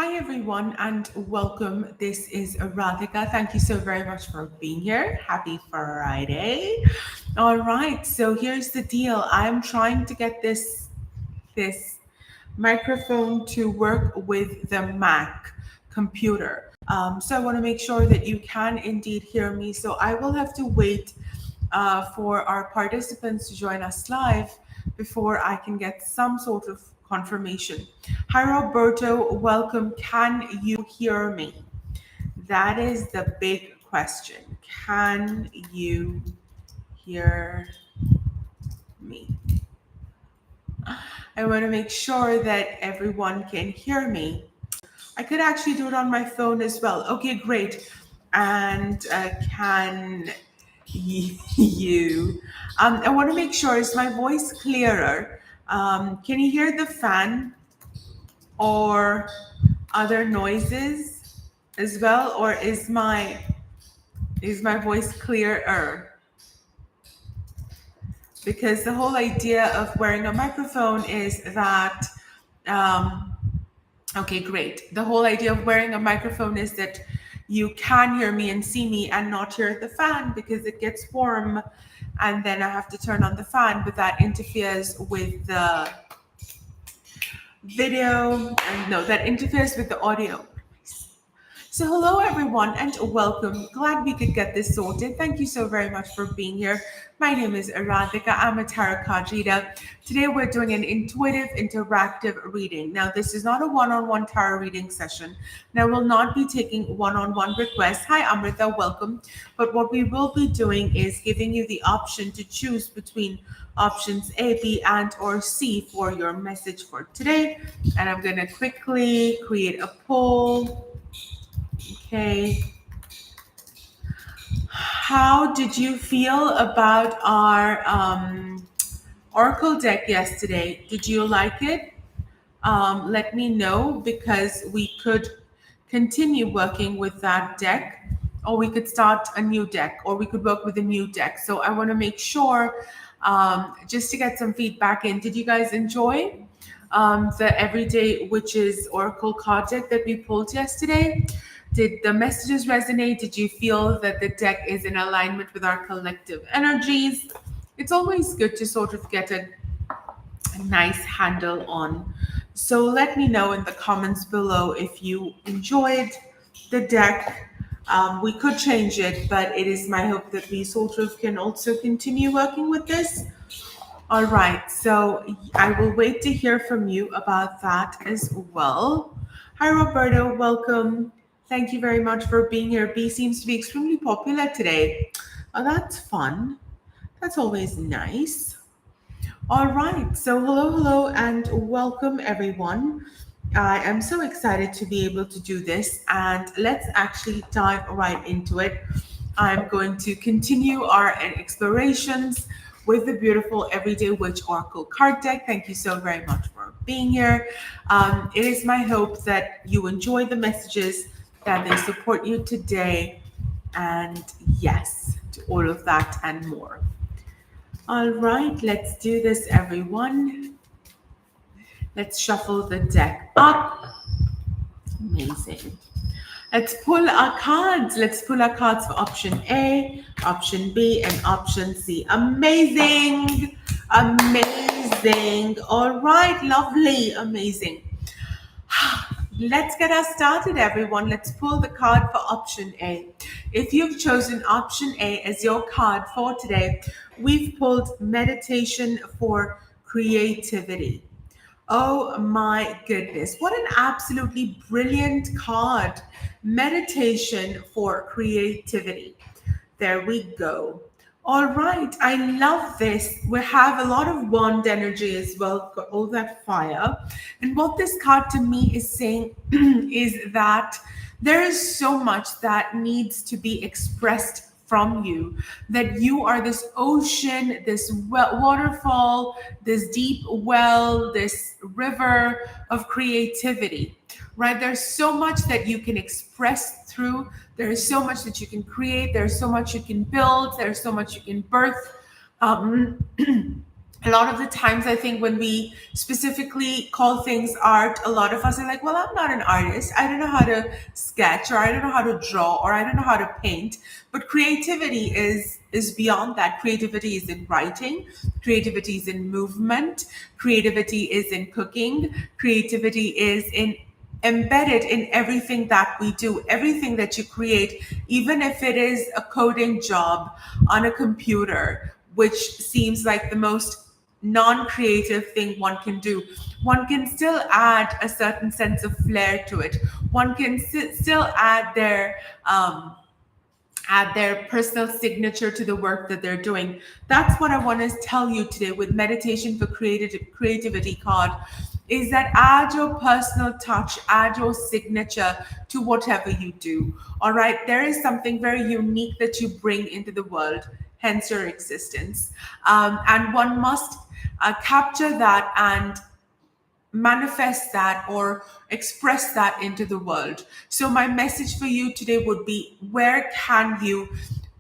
Hi, everyone, and welcome. This is Radhika. Thank you so very much for being here. Happy Friday. All right, so here's the deal. I'm trying to get this microphone to work with the Mac computer. So I want to make sure that you can indeed hear me. So I will have to wait for our participants to join us live before I can get some sort of confirmation. Hi, Roberto. Welcome. Can you hear me? That is the big question. Can you hear me? I want to make sure that everyone can hear me. I could actually do it on my phone as well. Okay, great. And can you? I want to make sure, is my voice clearer? Can you hear the fan or other noises as well, or is my voice clearer? Because the whole idea of wearing a microphone is that um, okay, great. The whole idea of wearing a microphone is that you can hear me and see me and not hear the fan because it gets warm and then I have to turn on the fan, but that interferes with the video and no, that interferes with the audio. So, hello everyone and welcome. Glad we could get this sorted. Thank you so very much for being here. My name is Radhika. I'm a tarot card reader. Today we're doing an intuitive interactive reading. Now, this is not a one-on-one tarot reading session. And I will not be taking one-on-one requests. Hi, Amrita, welcome. But what we will be doing is giving you the option to choose between options A, B, and or C for your message for today. And I'm going to quickly create a poll. Okay. How did you feel about our Oracle deck yesterday? Did you like it? Let me know because we could continue working with that deck, or we could start a new deck, or we could work with a new deck. So I want to make sure, just to get some feedback in, did you guys enjoy the Everyday Witches Oracle card deck that we pulled yesterday? Did the messages resonate? Did you feel that the deck is in alignment with our collective energies? It's always good to sort of get a nice handle on. So let me know in the comments below if you enjoyed the deck. We could change it, but it is my hope that we sort of can also continue working with this. All right, so I will wait to hear from you about that as well. Hi, Roberto, welcome. Thank you very much for being here. B seems to be extremely popular today. Oh, that's fun. That's always nice. All right, so hello, and welcome everyone. I am so excited to be able to do this, and let's actually dive right into it. I'm going to continue our explorations with the beautiful Everyday Witch Oracle card deck. Thank you so very much for being here. It is my hope that you enjoy the messages, that they support you today, and yes, to all of that and more. All right, let's do this, everyone. Let's shuffle the deck up. Amazing. Let's pull our cards. Let's pull our cards for option A, option B, and option C. Amazing. Amazing. All right, lovely. Amazing. Let's get us started, everyone. Let's pull the card for option A. If you've chosen option A as your card for today, we've pulled meditation for creativity. Oh my goodness. What an absolutely brilliant card. Meditation for creativity. There we go. All right. I love this. We have a lot of wand energy as well, got all that fire. And what this card to me is saying is that there is so much that needs to be expressed from you, that you are this ocean, this waterfall, this deep well, this river of creativity, right? There's so much that you can express through. There is so much that you can create. There's so much you can build. There's so much you can birth. Um, A lot of the times, I think when we specifically call things art, a lot of us are like, well, I'm not an artist, I don't know how to sketch, or I don't know how to draw, or I don't know how to paint. But creativity is beyond that. Creativity is in writing, creativity is in movement, creativity is in cooking, creativity is in embedded in everything that we do, everything that you create, even if it is a coding job on a computer, which seems like the most non creative thing one can do. One can still add a certain sense of flair to it. One can still add their personal signature to the work that they're doing. That's what I want to tell you today with Meditation for Creativity card, is that add your personal touch, add your signature to whatever you do. All right, there is something very unique that you bring into the world, hence your existence. And one must capture that and manifest that or express that into the world. So, my message for you today would be, where can you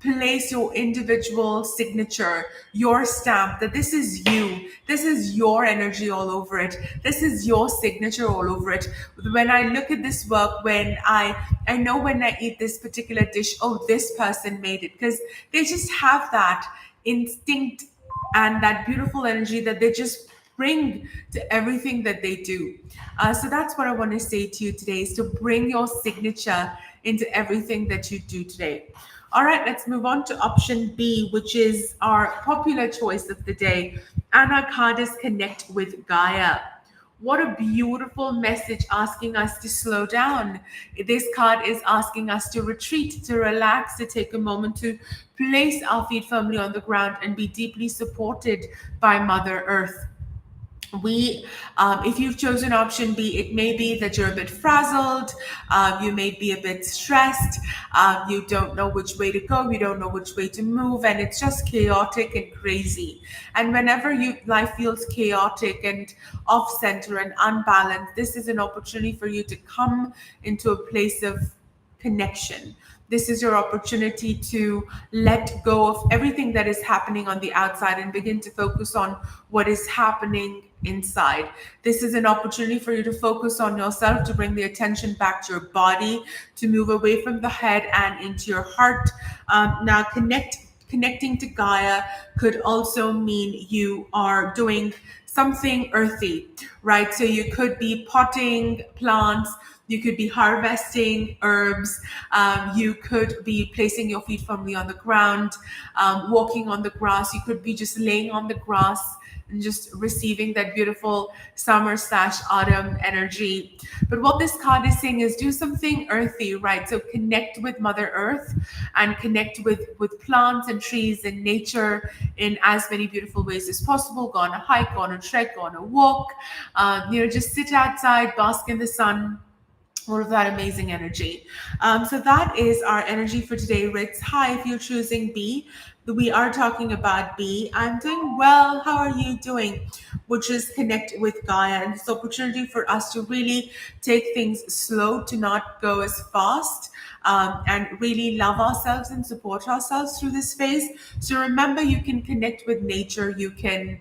place your individual signature, your stamp, that this is you, this is your energy all over it, this is your signature all over it. When I look at this work, when I know when I eat this particular dish, oh, this person made it, because they just have that instinct and that beautiful energy that they just bring to everything that they do. So that's what I want to say to you today, is to bring your signature into everything that you do today. All right, let's move on to option B, which is our popular choice of the day. And our card is Connect with Gaia. What a beautiful message, asking us to slow down. This card is asking us to retreat, to relax, to take a moment to place our feet firmly on the ground and be deeply supported by Mother Earth. We If you've chosen option B, it may be that you're a bit frazzled, you may be a bit stressed, you don't know which way to go, you don't know which way to move, and it's just chaotic and crazy. And whenever life feels chaotic and off center and unbalanced, this is an opportunity for you to come into a place of connection. This is your opportunity to let go of everything that is happening on the outside and begin to focus on what is happening inside. This is an opportunity for you to focus on yourself, to bring the attention back to your body, to move away from the head and into your heart. Now, connecting to Gaia could also mean you are doing something earthy, right? So you could be potting plants, you could be harvesting herbs, you could be placing your feet firmly on the ground, walking on the grass, you could be just laying on the grass and just receiving that beautiful summer/autumn energy. But what this card is saying is, do something earthy, right? So connect with Mother Earth and connect with plants and trees and nature in as many beautiful ways as possible. Go on a hike, go on a trek, go on a walk. Just sit outside, bask in the sun, all of that amazing energy. So that is our energy for today, Ritz. Hi, if you're choosing B, we are talking about B. I'm doing well. How are you doing? Which is connect with Gaia. And it's opportunity for us to really take things slow, to not go as fast, and really love ourselves and support ourselves through this phase. So remember, you can connect with nature. You can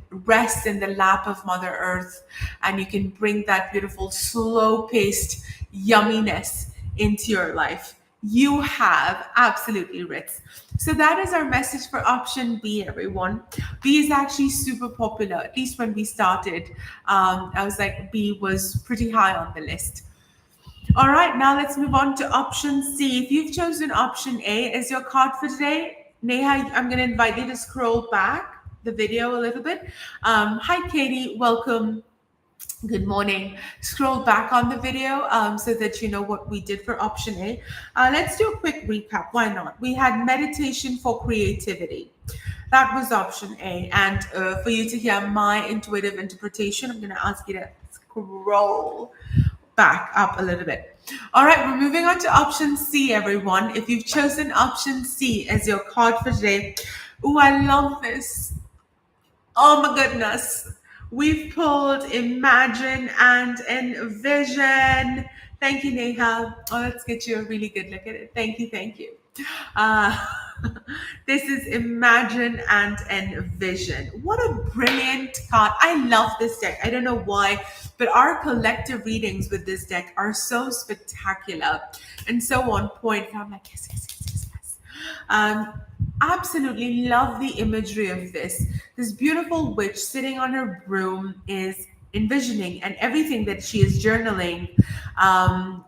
rest in the lap of Mother Earth, and you can bring that beautiful, slow-paced yumminess into your life. You have absolutely Ritz. So that is our message for option B, everyone. B is actually super popular, at least when we started. I was like, B was pretty high on the list. All right, now let's move on to option C. If you've chosen option A as your card for today, Neha, I'm going to invite you to scroll back the video a little bit. Hi, Katie. Welcome. Good morning. Scroll back on the video so that you know what we did for option A. Let's do a quick recap. Why not? We had meditation for creativity. That was option A. And for you to hear my intuitive interpretation, I'm going to ask you to scroll back up a little bit. All right, we're moving on to option C, everyone. If you've chosen option C as your card for today, oh, I love this. Oh my goodness. We've pulled Imagine and Envision. Thank you, Neha. Oh, let's get you a really good look at it. Thank you, thank you. Uh, This is Imagine and Envision. What a brilliant card. I love this deck. I don't know why, but our collective readings with this deck are so spectacular and so on point. And I'm like, yes, yes, yes, yes, yes. Absolutely love the imagery of this. This beautiful witch sitting on her broom is envisioning, and everything that she is journaling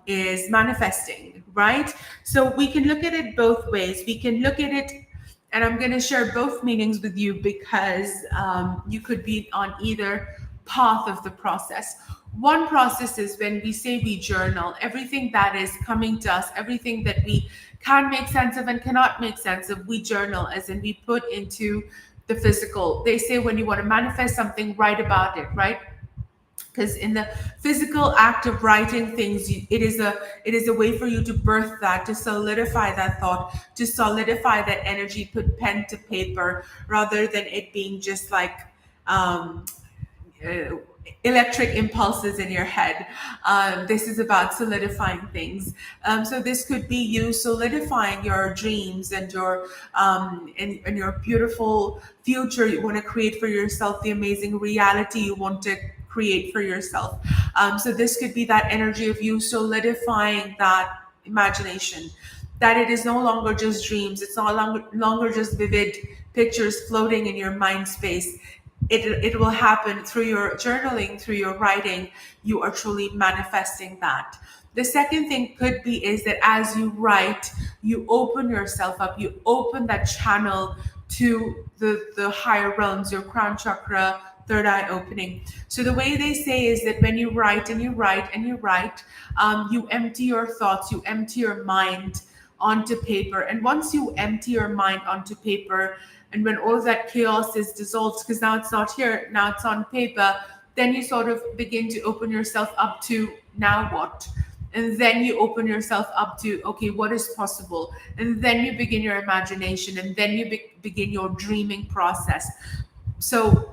is manifesting, right? So we can look at it both ways. We can look at it, and I'm going to share both meanings with you because you could be on either path of the process. One process is when we say we journal, everything that is coming to us, everything that we can make sense of and cannot make sense of, we journal, as in we put into the physical. They say when you want to manifest something, write about it, right? Because in the physical act of writing things, it is a way for you to birth that, to solidify that thought, to solidify that energy, put pen to paper, rather than it being just like um, uh, electric impulses in your head. This is about solidifying things. So this could be you solidifying your dreams and your and your beautiful future you want to create for yourself, the amazing reality you want to create for yourself. So this could be that energy of you solidifying that imagination, that it is no longer just dreams, it's no longer just vivid pictures floating in your mind space. It will happen through your journaling, through your writing. You are truly manifesting that. The second thing could be is that as you write, you open yourself up, you open that channel to the higher realms, your crown chakra, third eye opening. So the way they say is that when you write and you write and you write, you empty your thoughts, you empty your mind onto paper. And once you empty your mind onto paper, and when all of that chaos is dissolved, because now it's not here, now it's on paper, then you sort of begin to open yourself up to now what? And then you open yourself up to, okay, what is possible? And then you begin your imagination, and then you begin your dreaming process. So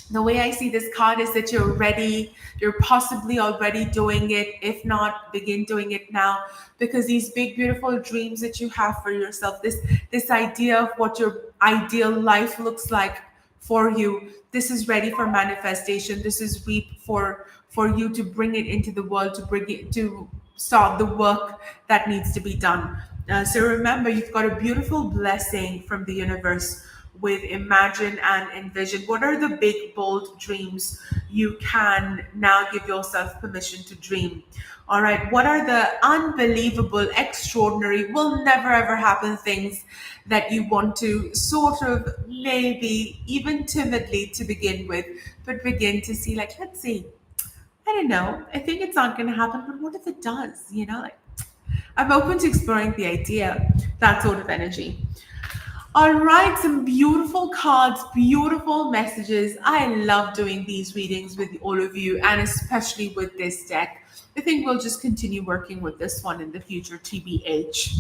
the way I see this card is that you're ready, you're possibly already doing it. If not, begin doing it now, because these big, beautiful dreams that you have for yourself, this idea of what your ideal life looks like for you, this is ready for manifestation. This is reap for you to bring it into the world, to bring it to start the work that needs to be done. So remember, you've got a beautiful blessing from the universe with Imagine and Envision. What are the big, bold dreams you can now give yourself permission to dream? All right. What are the unbelievable, extraordinary, will never ever happen things that you want to sort of maybe even timidly to begin with, but begin to see, like, let's see. I don't know. I think it's not going to happen, but what if it does? Like, I'm open to exploring the idea, that sort of energy. All right, some beautiful cards, beautiful messages. I love doing these readings with all of you, and especially with this deck. I think we'll just continue working with this one in the future, TBH.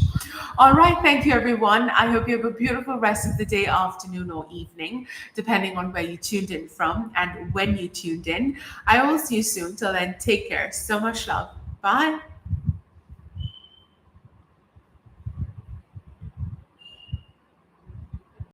All right, thank you, everyone. I hope you have a beautiful rest of the day, afternoon, or evening, depending on where you tuned in from and when you tuned in. I will see you soon. Till then, take care. So much love. Bye.